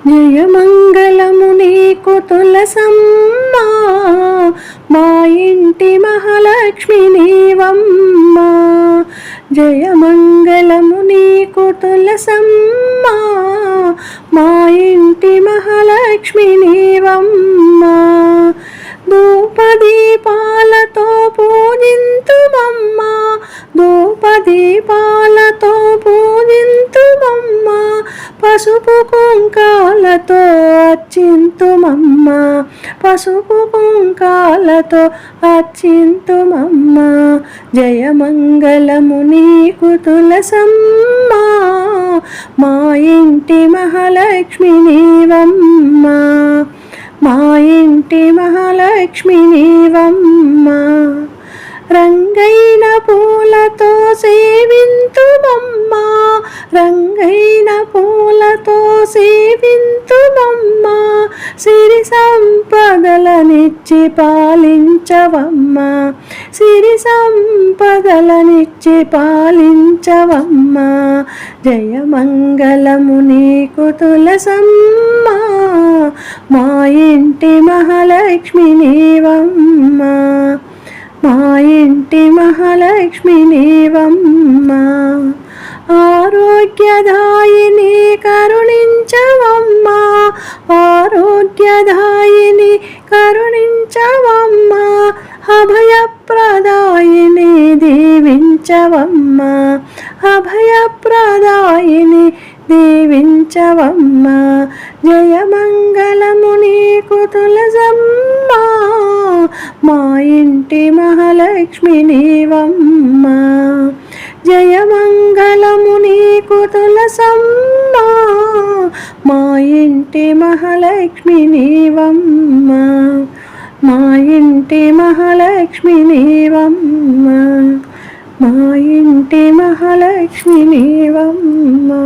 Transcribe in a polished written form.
జయమంగళము నీకు తులసమ్మా, మా ఇంటి మహాలక్ష్మి నీవమ్మా. జయమంగళము నీకు తులసమ్మా, మా ఇంటి మహాలక్ష్మి నీవమ్మా. ధూపదీపాలతో పూజింతుమమ్మా, ధూపదీపాలతో పూజింతుమమ్మా. పసుపు కుంకాలతో అర్చింతుమమ్మా, పసుపు కుంకాలతో అర్చింతుమమ్మా. జయమంగళము నీకు తులసమ్మా, మా ఇంటి మహాలక్ష్మి నీవమ్మా, మా ఇంటి మహాలక్ష్మి నీవమ్మా. రంగైన పూలతో సేవింతుమమ్మా, రంగైన పూలతో సేవింతుమమ్మా. సిరి సంపదలనిచ్చి పాలించవమ్మా, సిరి సంపదలనిచ్చి పాలించవమ్మా. జయమంగళము నీకు తులసమ్మా, మా ఇంటి మహాలక్ష్మి నీవమ్మా, మా ఇంటి మహాలక్ష్మి నీవమ్మా. ఆరోగ్యదాయిని కరుణించవమ్మా, ఆరోగ్యదాయిని కరుణించవమ్మా. అభయప్రదాయిని దీవించవమ్మా, అభయప్రదాయిని దీవించవమ్మా. జయమంగళము నీకు తులసమ్మా, మా ఇంటి మహాలక్ష్మి నీవమ్మా. జయమంగళము నీకు తులసమ్మా, మా ఇంటి మహాలక్ష్మి నీవమ్మా, మా ఇంటి మహాలక్ష్మి నీవమ్మా, మా ఇంటి మహాలక్ష్మి నీవమ్మా.